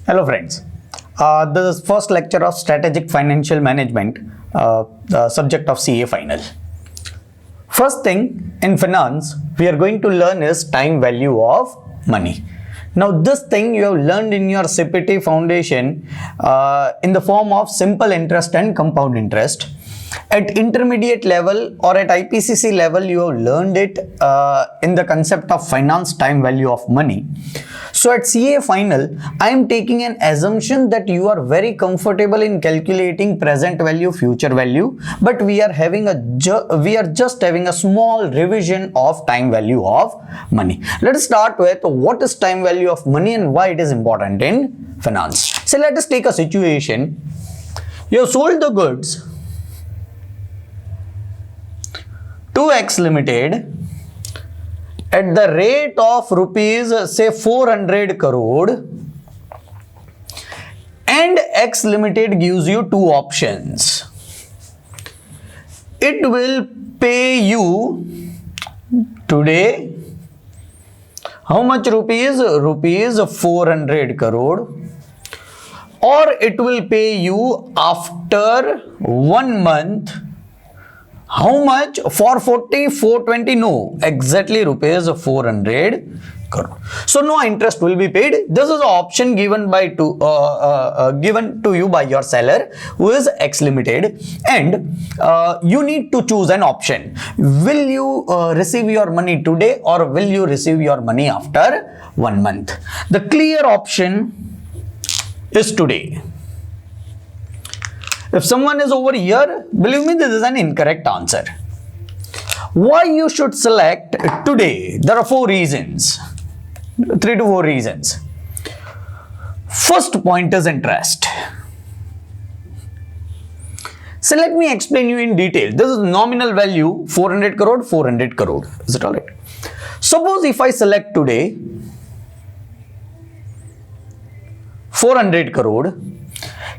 Hello friends, this is first lecture of strategic financial management, the subject of CA final. First thing in finance we are going to learn is time value of money. Now this thing you have learned in your CPT foundation in the form of simple interest and compound interest. At intermediate level or at IPCC level you have learned it in the concept of finance time value of money. So at CA final, I am taking an assumption that you are very comfortable in calculating present value, future value, but we are just having a small revision of time value of money. Let us start with what is time value of money and why it is important in finance. So let us take a situation. You have sold the goods to X Limited at the rate of rupees say 400 crore and X Limited gives you two options. It will pay you today how much rupees? Rupees 400 crore, or it will pay you after 1 month. How much? 440, 420? No, exactly rupees 400 crore. So no interest will be paid. This is an option given to you by your seller, who is X Limited, and you need to choose an option. Will you receive your money today or will you receive your money after 1 month? The clear option is today. If someone is over here, believe me, this is an incorrect answer. Why you should select today? There are 4 reasons. 3 to 4 reasons. First point is interest. So let me explain you in detail. This is nominal value 400 crore, 400 crore. Is it alright? Suppose if I select today 400 crore,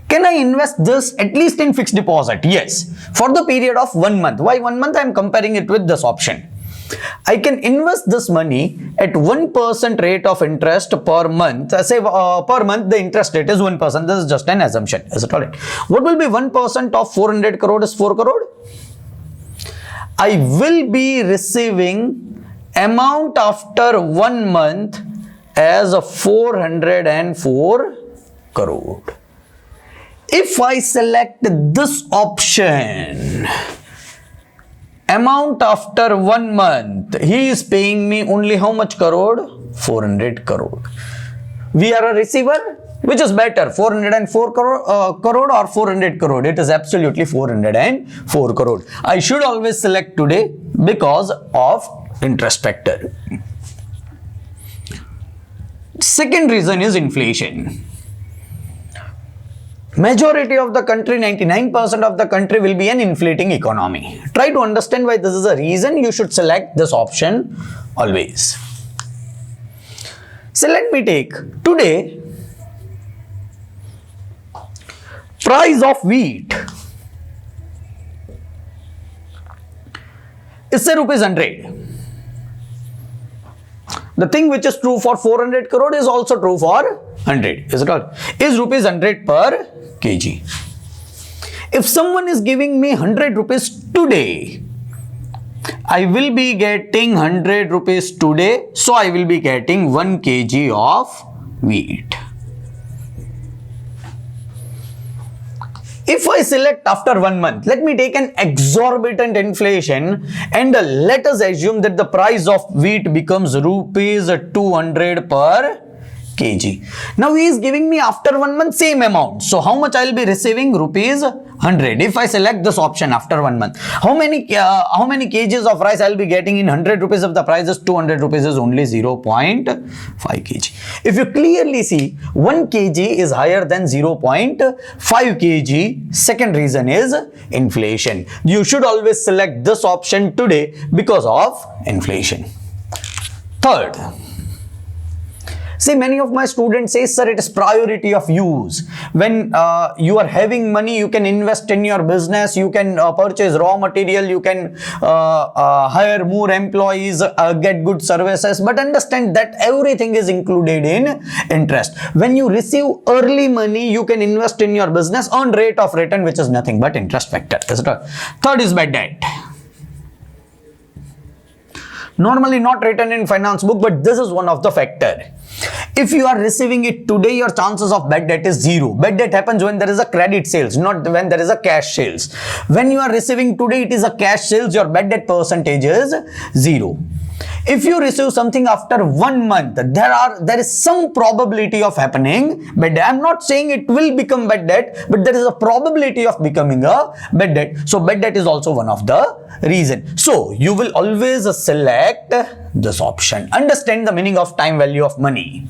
can I invest this at least in fixed deposit? Yes, for the period of 1 month. Why 1 month? I am comparing it with this option. I can invest this money at 1% rate of interest per month. Say per month the interest rate is 1%. This is just an assumption. Is it alright? What will be 1% of 400 crore is 4 crore? I will be receiving amount after 1 month as 404 crore. If I select this option, amount after 1 month, he is paying me only how much crore? 400 crore. We are a receiver. Which is better, 404 crore or 400 crore? It is absolutely 404 crore. I should always select today because of interest factor. Second reason is inflation. Majority of the country, 99% of the country will be an inflating economy. Try to understand why this is a reason you should select this option always. So let me take today price of wheat is say rupees 100. The thing which is true for 400 crore is also true for 100. Is it all? Is rupees 100 per kg. If someone is giving me 100 rupees today, I will be getting 100 rupees today. So I will be getting 1 kg of wheat. If I select after 1 month, let me take an exorbitant inflation and let us assume that the price of wheat becomes rupees 200 per kg. Now he is giving me after 1 month same amount. So how much I will be receiving? Rupees 100. If I select this option after 1 month, how many kgs of rice I will be getting in 100 rupees if the price is 200 rupees is only 0.5 kg. If you clearly see 1 kg is higher than 0.5 kg, second reason is inflation. You should always select this option today because of inflation. Third, See, many of my students say, sir, it is priority of use. When you are having money, you can invest in your business, you can purchase raw material, you can hire more employees, get good services. But understand that everything is included in interest. When you receive early money, you can invest in your business on rate of return, which is nothing but interest factor. Third is bad debt. Normally not written in finance book, but this is one of the factor. If you are receiving it today, your chances of bad debt is zero. Bad debt happens when there is a credit sales, not when there is a cash sales. When you are receiving today, it is a cash sales, your bad debt percentage is zero. If you receive something after 1 month, there is some probability of happening bad debt. I'm not saying it will become bad debt, but there is a probability of becoming a bad debt. So bad debt is also one of the reason. So you will always select this option. Understand the meaning of time value of money.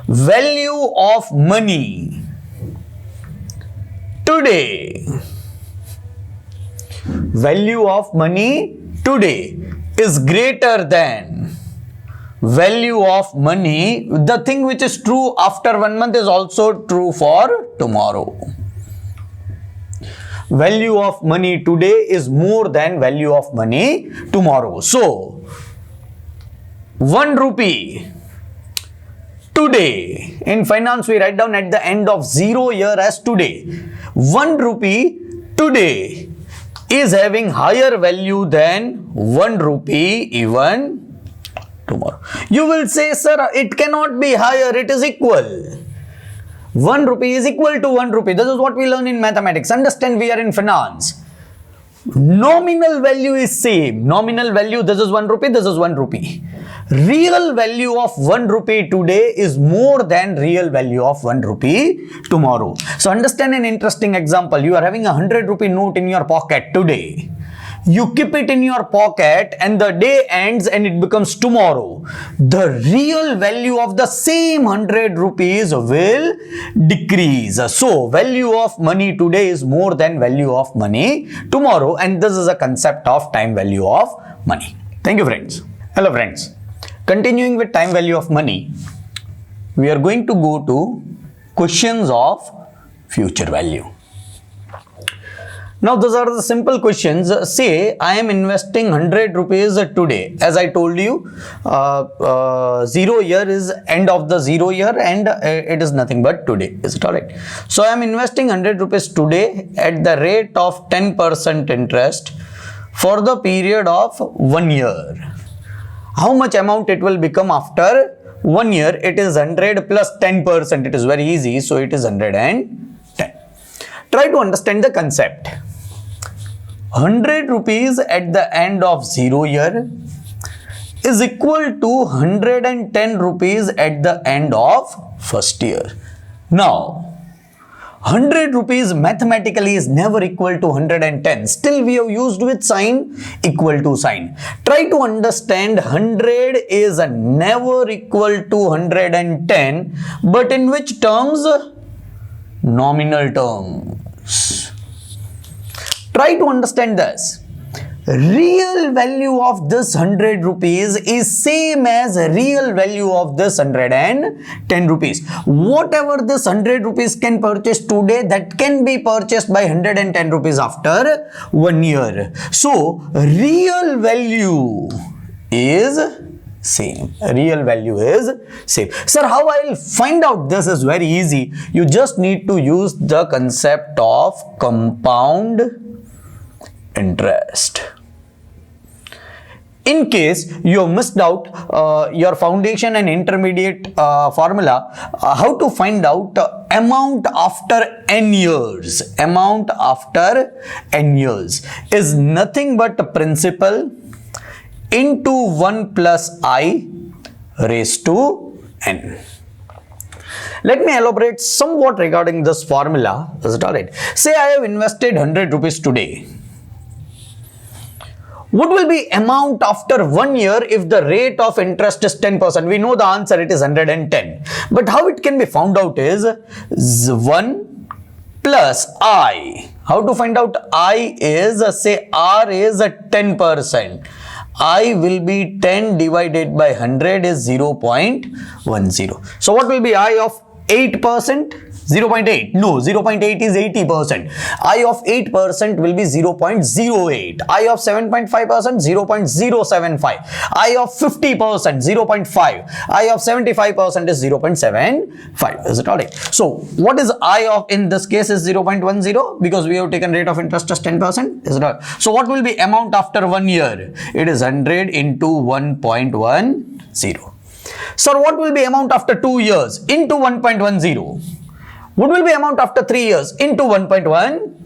Value of money today. Value of money today is greater than value of money. The thing which is true after 1 month is also true for tomorrow. Value of money today is more than value of money tomorrow. So 1 rupee today, in finance we write down at the end of 0 year as today. 1 rupee today is having higher value than 1 rupee even tomorrow. You will say, sir, it cannot be higher, it is equal. 1 rupee is equal to 1 rupee. This is what we learn in mathematics. Understand, we are in finance. Nominal value is same. Nominal value, this is 1 rupee, this is 1 rupee. Real value of 1 rupee today is more than real value of 1 rupee tomorrow. So understand an interesting example. You are having a 100 rupee note in your pocket today. You keep it in your pocket and the day ends and it becomes tomorrow. The real value of the same 100 rupees will decrease. So value of money today is more than value of money tomorrow, and this is a concept of time value of money. Thank you, friends. Hello, friends. Continuing with time value of money, we are going to go to questions of future value. Now, those are the simple questions. Say, I am investing 100 rupees today. As I told you, 0 year is end of the 0 year and it is nothing but today. Is it alright? So, I am investing 100 rupees today at the rate of 10% interest for the period of 1 year. How much amount it will become after 1 year? It is 100 plus 10%. It is very easy. So, it is 110. Try to understand the concept. 100 rupees at the end of 0 year is equal to 110 rupees at the end of first year. Now, 100 rupees mathematically is never equal to 110. Still we have used with sign equal to sign. Try to understand 100 is never equal to 110, but in which terms? Nominal terms. Try to understand this. Real value of this 100 rupees is same as real value of this 110 rupees. Whatever this 100 rupees can purchase today, that can be purchased by 110 rupees after 1 year. So, real value is same. Real value is same. Sir, how I will find out this is very easy. You just need to use the concept of compound interest. In case you have missed out your foundation and intermediate formula, how to find out amount after n years. Amount after n years is nothing but principal into 1 plus I raised to n. Let me elaborate somewhat regarding this formula. Is it alright? Say I have invested 100 rupees today. What will be amount after 1 year if the rate of interest is 10%? We know the answer, it is 110. But how it can be found out is 1 plus I. How to find out I is, say R is 10%. I will be 10 divided by 100 is 0.10. So what will be I of 8%? 0.8. No, 0.8 is 80%. I of 8% will be 0.08. I of 7.5%, 0.075. I of 50%, 0.5. I of 75% is 0.75. Is it alright? So what is I of in this case is 0.10 because we have taken rate of interest as 10%. Is it alright? So what will be amount after 1 year? It is 100 into 1.10. Sir, what will be amount after 2 years? Into 1.10. What will be amount after 3 years? Into 1.10.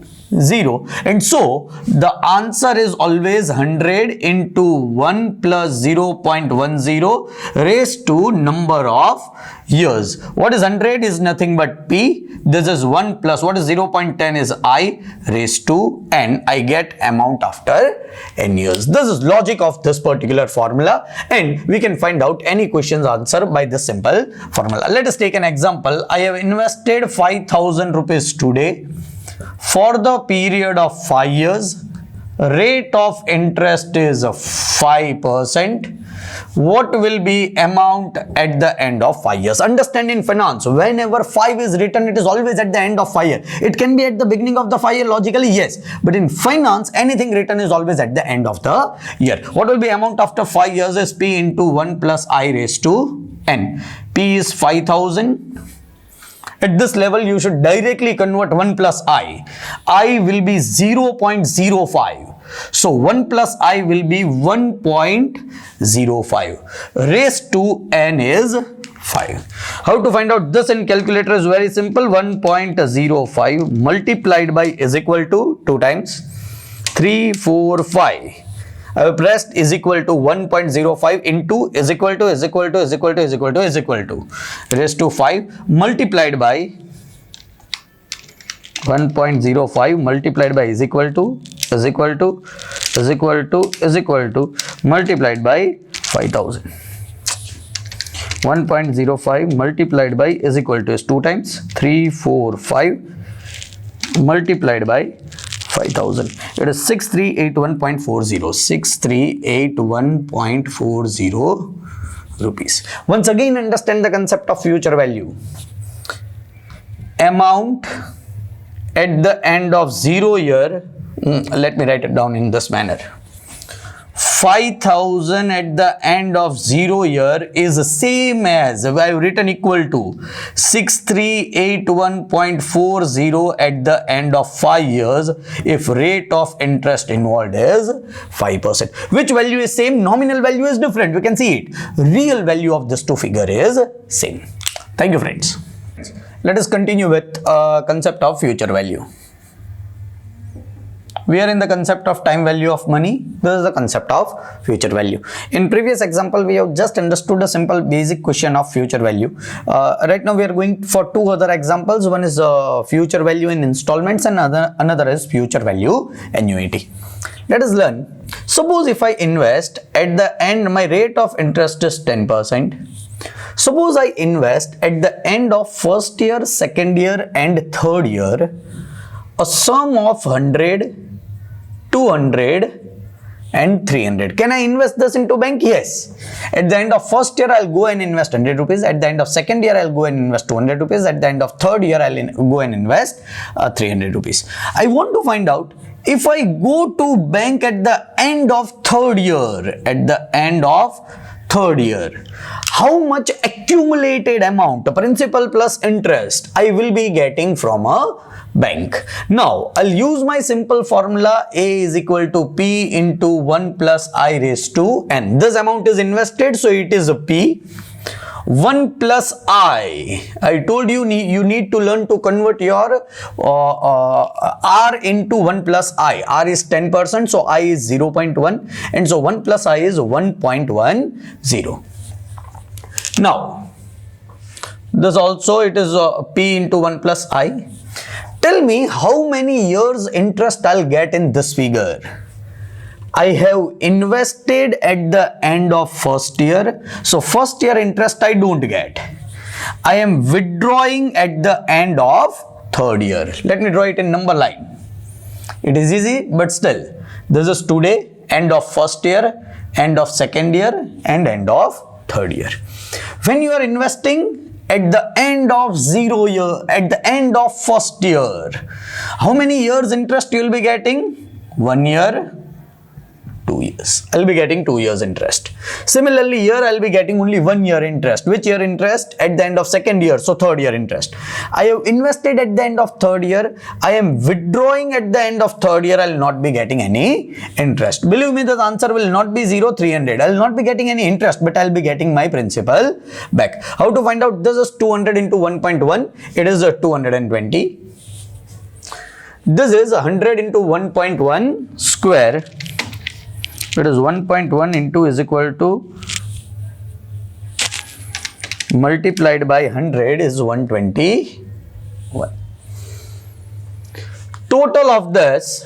And so the answer is always 100 into 1 plus 0.10 raised to number of years. What is 100 is nothing but P. This is 1 plus what is 0.10 is I raised to N. I get amount after N years. This is logic of this particular formula, and we can find out any questions answer by this simple formula. Let us take an example. I have invested 5,000 rupees today for the period of 5 years. Rate of interest is 5%. What will be amount at the end of 5 years? Understand, in finance, whenever 5 is written, it is always at the end of 5 years. It can be at the beginning of the 5 year logically, yes. But in finance, anything written is always at the end of the year. What will be amount after 5 years is P into 1 plus I raised to N. P is 5,000. At this level, you should directly convert 1 plus I. I will be 0.05. So 1 plus I will be 1.05. Raised to N is 5. How to find out this in calculator is very simple. 1.05 multiplied by is equal to 2 times 3, 4, 5. I have pressed is equal to 1.05 into is equal to raised to 5 multiplied by 1.05 multiplied by is equal to multiplied by 5,000. 1.05 multiplied by is equal to is 2 times 3, 4, 5 multiplied by 5,000. It is 6381.40. 6381.40 rupees. Once again, understand the concept of future value. Amount at the end of 0 year. Let me write it down in this manner. 5,000 at the end of 0 year is same as I have written equal to 6381.40 at the end of 5 years if rate of interest involved is 5%. Which value is same? Nominal value is different. We can see it. Real value of this two figure is same. Thank you, friends. Let us continue with concept of future value. We are in the concept of time value of money. This is the concept of future value. In previous example, we have just understood a simple basic question of future value. Right now, we are going for two other examples. One is future value in installments and another is future value annuity. Let us learn. Suppose if I invest at the end, my rate of interest is 10%. Suppose I invest at the end of first year, second year and third year a sum of 100, 200 and 300. Can I invest this into bank? Yes. At the end of first year, I'll go and invest 100 rupees. At the end of second year, I'll go and invest 200 rupees. At the end of third year, I'll go and invest 300 rupees. I want to find out if I go to bank at the end of third year, how much accumulated amount, principal plus interest, I will be getting from a bank. Now, I'll use my simple formula. A is equal to P into 1 plus I raised to N. This amount is invested, so it is a P. 1 plus I. I told you, you need to learn to convert your R into 1 plus I. R is 10%, so I is 0.1. And so 1 plus I is 1.10. Now, this also it is P into 1 plus I. Tell me how many years interest I'll get in this figure. I have invested at the end of first year. So first year interest I don't get. I am withdrawing at the end of third year. Let me draw it in number line. It is easy, but still. This is today, end of first year. end of second year and end of third year. When you are investing at the end of 0 year, at the end of first year, how many years interest you will be getting? 1 year, 2 years. I'll be getting 2 years interest. Similarly, here I'll be getting only 1 year interest. Which year interest? At the end of second year, so third year interest. I have invested at the end of third year. I am withdrawing at the end of third year. I'll not be getting any interest. Believe me, the answer will not be 0, 300. I'll not be getting any interest, but I'll be getting my principal back. How to find out? This is 200 into 1.1. It is 220. This is 100 into 1.1 square. It is 1.1 into is equal to multiplied by 100 is 121. Total of this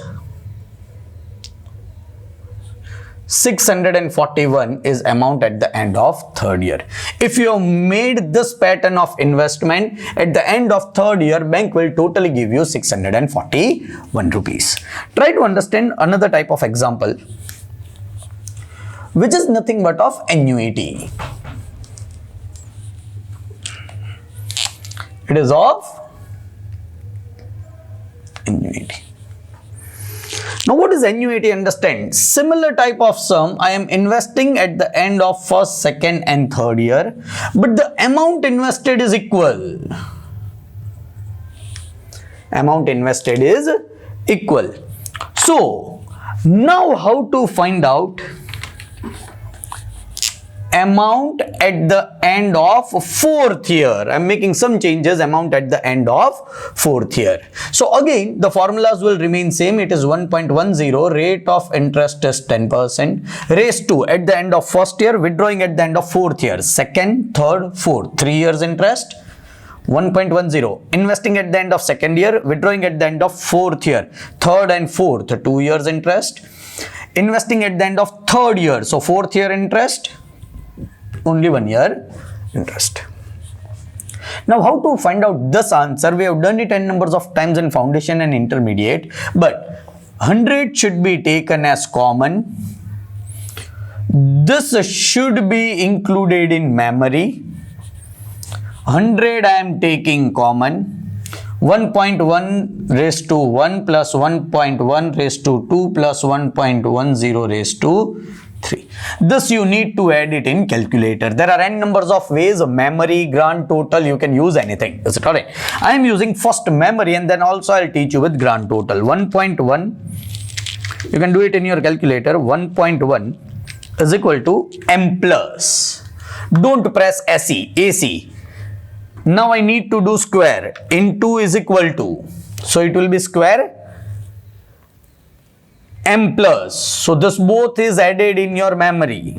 641 is amount at the end of third year. If you have made this pattern of investment at the end of third year, bank will totally give you 641 rupees. Try to understand another type of example, which is nothing but of annuity. It is of annuity. Now, what is annuity? Understand, similar type of sum I am investing at the end of first, second and third year, but the amount invested is equal. Amount invested is equal. So, now how to find out amount at the end of fourth year? I'm making some changes. Amount at the end of fourth year. So again, the formulas will remain same. It is 1.10. Rate of interest is 10%. Raised to at the end of first year, withdrawing at the end of fourth year. Second, third, fourth. 3 years interest. 1.10. Investing at the end of second year, withdrawing at the end of fourth year. Third and fourth, 2 years interest. Investing at the end of third year, so fourth year interest, only 1 year interest. Now, how to find out this answer? We have done it n numbers of times in foundation and intermediate, but 100 should be taken as common. This should be included in memory. 100 I am taking common. 1.1 raised to 1 plus 1.1 raised to 2 plus 1.10 raised to 3. This you need to add it in calculator. There are n numbers of ways, memory, grand total, you can use anything. Is it alright? I am using first memory and then also I'll teach you with grand total. 1.1, you can do it in your calculator. 1.1 is equal to m plus. Don't press SE, AC. Now I need to do square. Into is equal to. So it will be square m plus. So this both is added in your memory.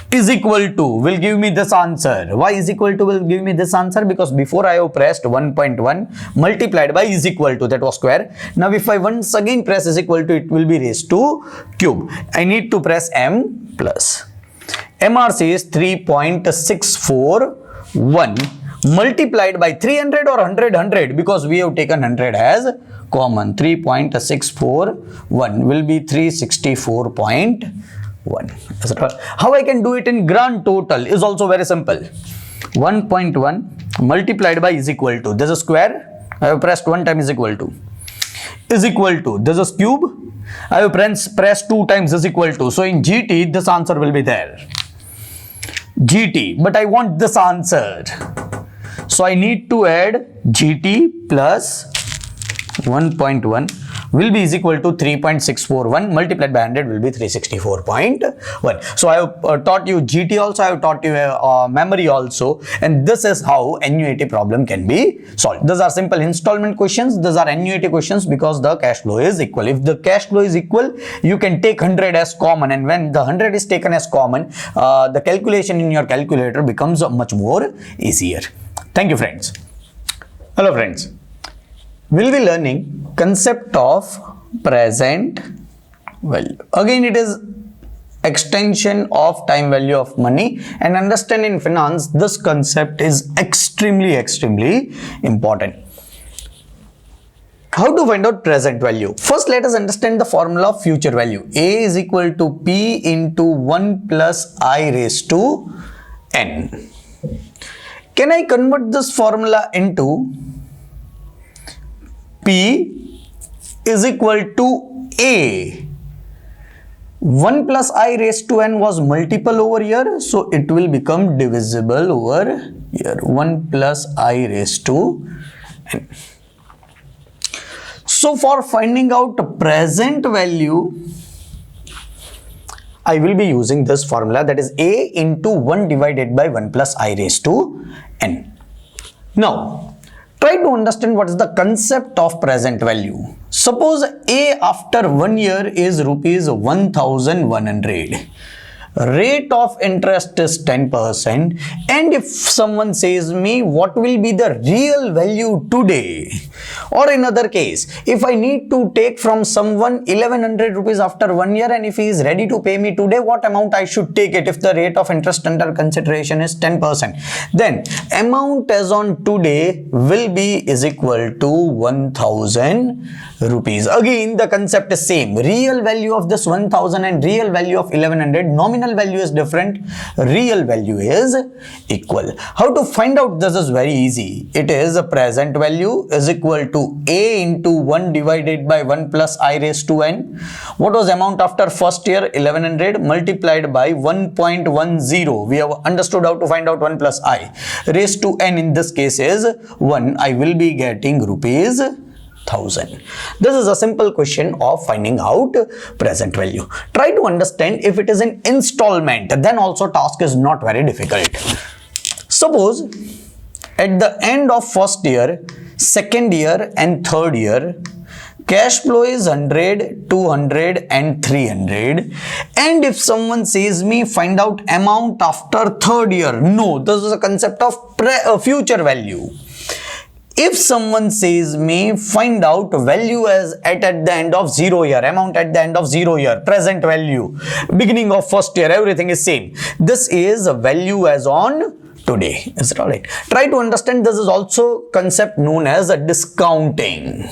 Is equal to will give me this answer. Why is equal to will give me this answer? Because before I have pressed 1.1 multiplied by is equal to, that was square. Now if I once again press is equal to, it will be raised to cube. I need to press m plus. MRC is 3.641 multiplied by 300 or 100, because we have taken 100 as common. 3.641 will be 364.1. How I can do it in grand total is also very simple. 1.1 multiplied by is equal to, this is square, I have pressed 1 time is equal to, this is cube, I have pressed 2 times is equal to. So in GT this answer will be there. GT, but I want this answer. So I need to add GT plus 1.1 will be is equal to 3.641 multiplied by 100 will be 364.1. So I have taught you GT also, I have taught you memory also, and this is how annuity problem can be solved. These are simple installment questions, these are annuity questions because the cash flow is equal. If the cash flow is equal, you can take 100 as common, and when the 100 is taken as common, the calculation in your calculator becomes much more easier. Thank you, friends. Hello, friends. We'll be learning concept of present value. Again, it is extension of time value of money, and understand in finance this concept is extremely important. How to find out present value? First, let us understand the formula of future value. A is equal to P into 1 plus I raised to N. Can I convert this formula into P is equal to A? 1 plus I raised to N was multiple over here, so it will become divisible over here. 1 plus I raised to N. So for finding out present value, I will be using this formula, that is A into 1 divided by 1 plus I raised to N. Now, try to understand what is the concept of present value. Suppose A after 1 year is rupees 1100. Rate of interest is 10%, and if someone says me what will be the real value today, or in other case, if I need to take from someone 1100 rupees after 1 year and if he is ready to pay me today, what amount I should take it if the rate of interest under consideration is 10%, then amount as on today will be is equal to 1000 rupees. Again, the concept is same. Real value of this 1000 and real value of 1100, nominal value is different, real value is equal. How to find out this is very easy. It is a present value is equal to A into 1 divided by 1 plus I raised to N. What was amount after first year? 1100 multiplied by 1.10. We have understood how to find out 1 plus I raised to N, in this case is 1. I will be getting rupees 1000. This is a simple question of finding out present value. Try to understand if it is an installment, then also task is not very difficult. Suppose at the end of first year, second year and third year, cash flow is 100, 200 and 300, and if someone says me find out amount after third year, no, this is a concept of future value. If someone says me find out value as at the end of 0 year, amount at the end of 0 year, present value, beginning of first year, everything is same. This is a value as on today. Is it alright? Try to understand this is also concept known as a discounting.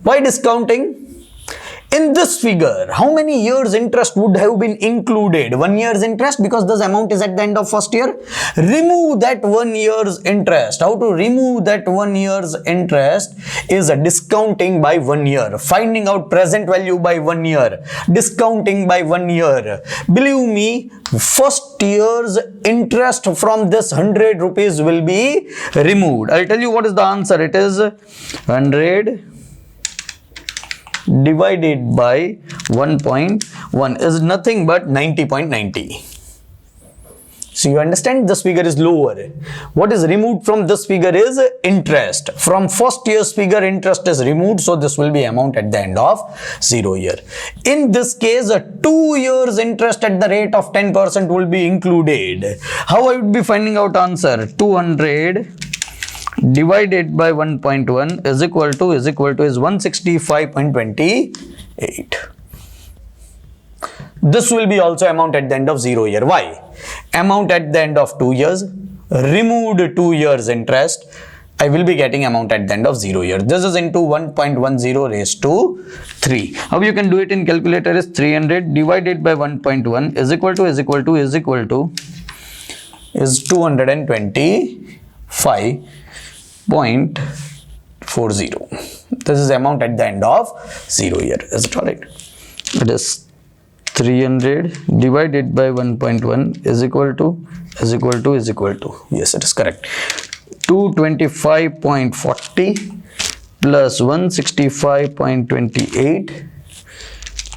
Why discounting? In this figure, how many years interest would have been included? 1 year's interest, because this amount is at the end of first year. Remove that 1 year's interest. How to remove that 1 year's interest is a discounting by 1 year. Finding out present value by 1 year. Discounting by 1 year. Believe me, first year's interest from this 100 rupees will be removed. I'll tell you what is the answer. It is 100 divided by 1.1 is nothing but 90.90. So you understand this figure is lower. What is removed from this figure is interest. From first year's figure, interest is removed, so this will be amount at the end of 0 year. In this case, 2 years interest at the rate of 10% will be included. How I would be finding out answer? 200 divided by 1.1 is equal to is 165.28. This will be also amount at the end of 0 year. Why? Amount at the end of 2 years, removed 2 years interest, I will be getting amount at the end of 0 year. This is into 1.10 raised to 3. How you can do it in calculator is 300 divided by 1.1 is equal to 225.40. This is amount at the end of 0 year. Is it alright? It is 300 divided by 1.1 is equal to yes, it is correct. 225.40 plus 165.28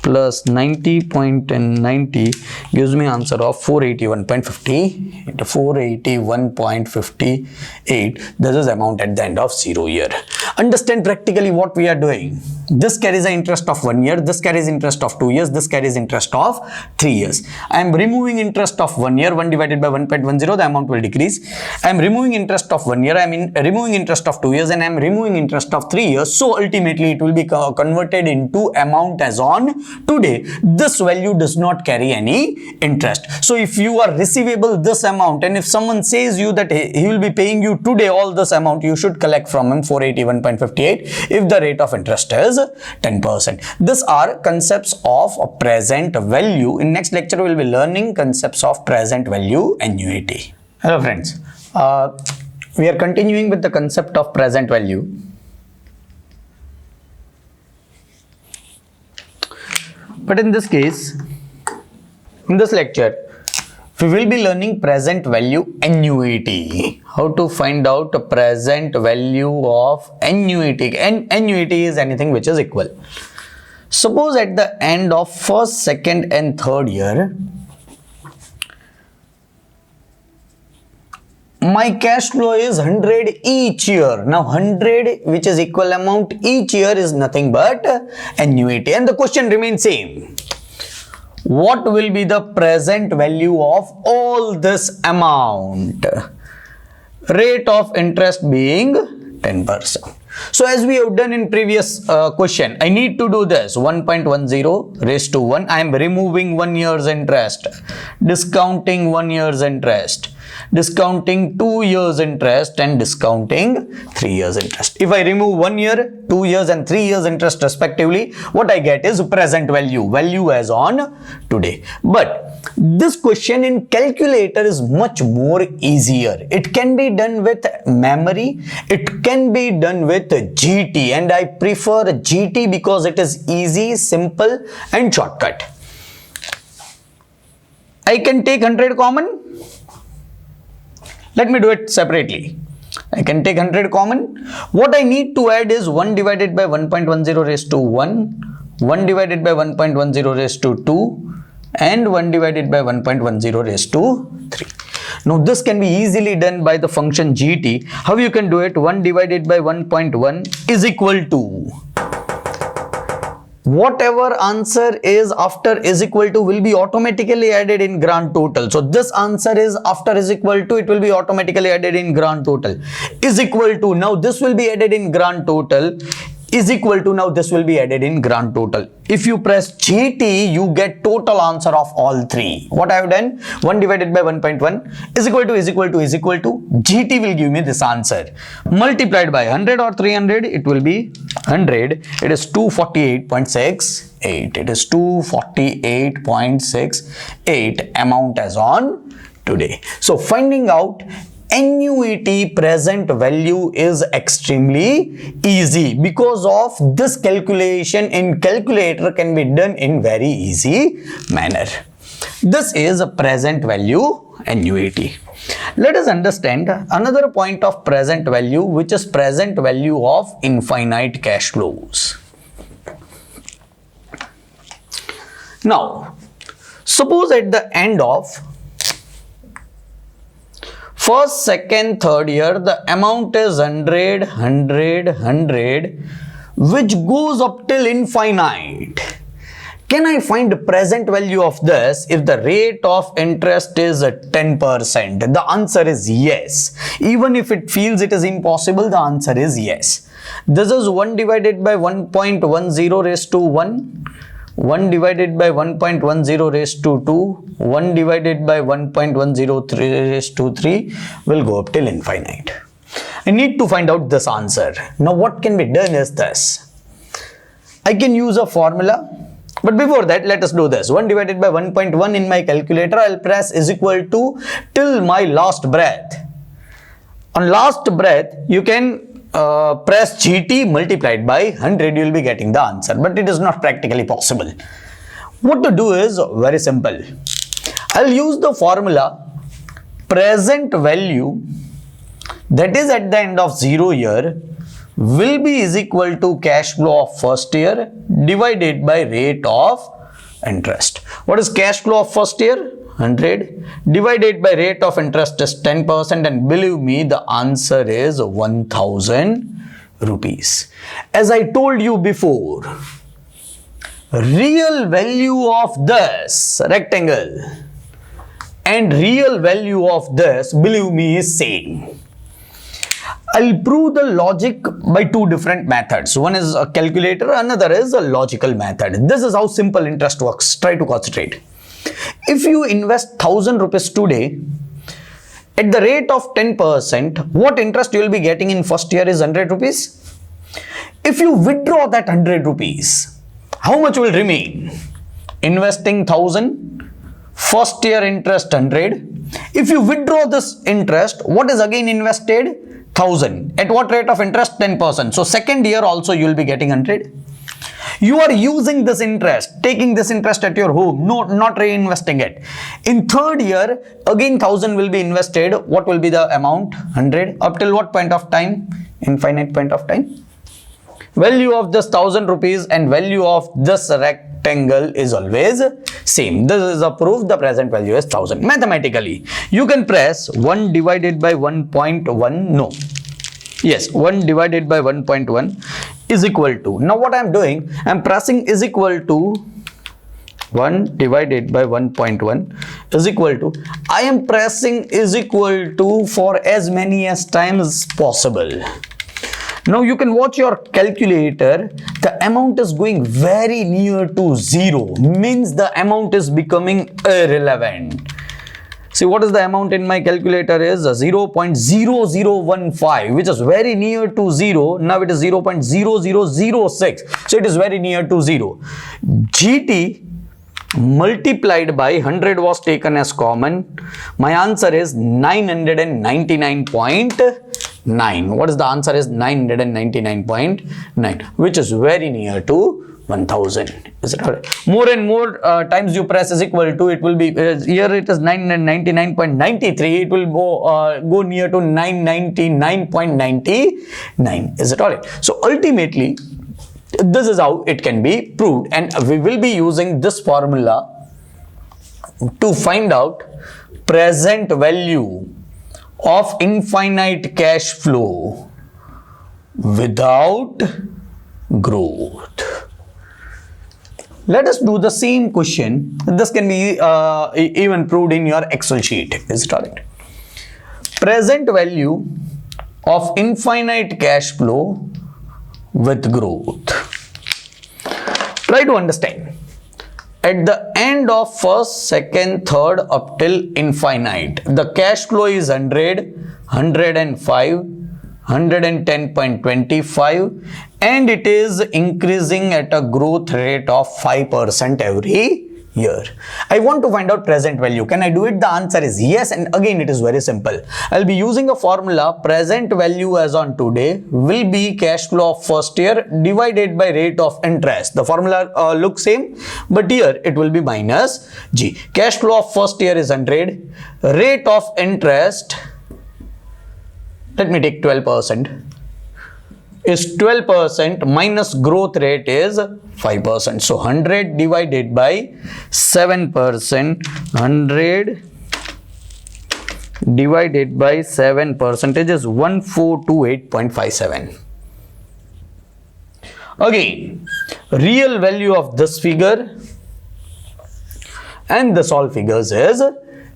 plus 90.90 gives me answer of 481.50 into 481.58. This is amount at the end of 0 year. Understand practically what we are doing. This carries an interest of 1 year, this carries interest of 2 years, this carries interest of 3 years. I am removing interest of 1 year, 1 divided by 1.10, the amount will decrease. I am removing interest of 1 year, I am removing interest of 2 years, and I am removing interest of 3 years. So ultimately it will be converted into amount as on today. This value does not carry any interest. So if you are receivable this amount, and if someone says you that he will be paying you today all this amount, you should collect from him 481.58 if the rate of interest is 10%. These are concepts of present value. In next lecture, we will be learning concepts of present value annuity. Hello friends, we are continuing with the concept of present value. But in this case, in this lecture, we will be learning present value annuity. How to find out the present value of annuity. And annuity is anything which is equal. Suppose at the end of first, second and third year, my cash flow is 100 each year. Now 100 which is equal amount each year is nothing but annuity. And the question remains same. What will be the present value of all this amount? Rate of interest being 10%. So as we have done in previous question, I need to do this 1.10 raised to 1. I am removing 1 year's interest, discounting 1 year's interest, discounting 2 years interest, and discounting 3 years interest. If I remove 1 year, 2 years and 3 years interest respectively, what I get is present value, value as on today. But this question in calculator is much more easier. It can be done with memory, it can be done with GT, and I prefer GT because it is easy, simple and shortcut. I can take 100 common. Let me do it separately. I can take 100 common. What I need to add is 1 divided by 1.10 raised to 1, 1 divided by 1.10 raised to 2, and 1 divided by 1.10 raised to 3. Now this can be easily done by the function GT. How you can do it? 1 divided by 1.1 is equal to whatever answer is after is equal to will be automatically added in grand total. So this answer is after is equal to, it will be automatically added in grand total. Is equal to, now this will be added in grand total. Is equal to, now this will be added in grand total. If you press GT, you get total answer of all three. What I have done? 1 divided by 1.1 is equal to, is equal to, is equal to. GT will give me this answer. Multiplied by 100 or 300, it will be 100. It is 248.68. It is 248.68 amount as on today. So finding out annuity present value is extremely easy because of this calculation in calculator can be done in very easy manner. This is a present value annuity. Let us understand another point of present value, which is present value of infinite cash flows. Now, suppose at the end of first, second, third year, the amount is 100, 100, 100, which goes up till infinite. Can I find the present value of this if the rate of interest is 10%? The answer is yes. Even if it feels it is impossible, the answer is yes. This is 1 divided by 1.10 raised to 1. 1 divided by 1.10 raised to 2, 1 divided by 1.103 raised to 3 will go up till infinite. I need to find out this answer. Now what can be done is this. I can use a formula, but before that let us do this. 1 divided by 1.1 in my calculator, I will press is equal to till my last breath. On last breath, you can press GT multiplied by 100, you will be getting the answer, but it is not practically possible. What to do is very simple. I'll use the formula present value, that is at the end of 0 year, will be is equal to cash flow of first year divided by rate of interest. What is cash flow of first year? 100 divided by rate of interest is 10%, and believe me, the answer is 1000 rupees. As I told you before, real value of this rectangle and real value of this, believe me, is same. I'll prove the logic by two different methods. One is a calculator, another is a logical method. This is how simple interest works. Try to concentrate. If you invest 1000 rupees today at the rate of 10%, what interest you will be getting in first year is 100 rupees. If you withdraw that 100 rupees, how much will remain? Investing 1000, first year interest 100. If you withdraw this interest, what is again invested? 1000. At what rate of interest? 10%. So second year also you will be getting 100. You are using this interest, taking this interest at your home, not reinvesting it. In third year, again 1000 will be invested. What will be the amount? 100. Up till what point of time? Infinite point of time. Value of this 1000 rupees and value of this rectangle is always same. This is a proof the present value is 1000. Mathematically, you can press 1 divided by 1.1. No. Yes, 1 divided by 1.1 is equal to. Now what I am doing, I am pressing is equal to 1 divided by 1.1 is equal to. I am pressing is equal to for as many as times as possible. Now you can watch your calculator. The amount is going very near to 0. Means the amount is becoming irrelevant. See, what is the amount in my calculator is 0.0015, which is very near to 0. Now it is 0.0006. So it is very near to 0. GT multiplied by 100 was taken as common. My answer is 999.9. What is the answer? Is 999.9, which is very near to 1000. Is it correct? More and more times you press is equal to, it will be here it is 999.93. It will go near to 999.99. Is it alright? So ultimately, this is how it can be proved, and we will be using this formula to find out present value of infinite cash flow without growth. Let us do the same question. This can be even proved in your Excel sheet. Is it alright? Present value of infinite cash flow with growth. Try to understand. At the end of first, second, third up till infinite, the cash flow is 100, 105, 110.25, and it is increasing at a growth rate of 5% every year. I want to find out present value. Can I do it? The answer is yes, and again it is very simple. I'll be using a formula. Present value as on today will be cash flow of first year divided by rate of interest. The formula looks same, but here it will be minus G. Cash flow of first year is 100. Rate of interest, let me take 12%, is 12% minus growth rate is 5%. So 100 divided by 7%, 100 divided by 7% is 1428.57. Again, real value of this figure and this all figures is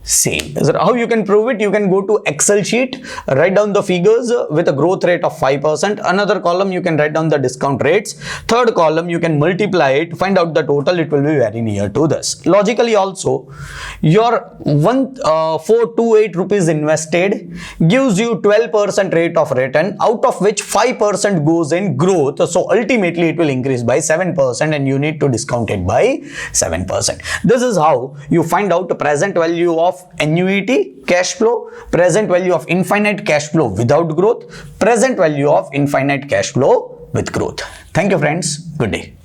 same. How you can prove it? You can go to Excel sheet, write down the figures with a growth rate of 5%. Another column you can write down the discount rates. Third column you can multiply it, find out the total. It will be very near to this. Logically also, your 1428 rupees invested gives you 12% rate of return, out of which 5% goes in growth. So ultimately it will increase by 7%, and you need to discount it by 7%. This is how you find out the present value of annuity cash flow, present value of infinite cash flow without growth, present value of infinite cash flow with growth. Thank you friends. Good day.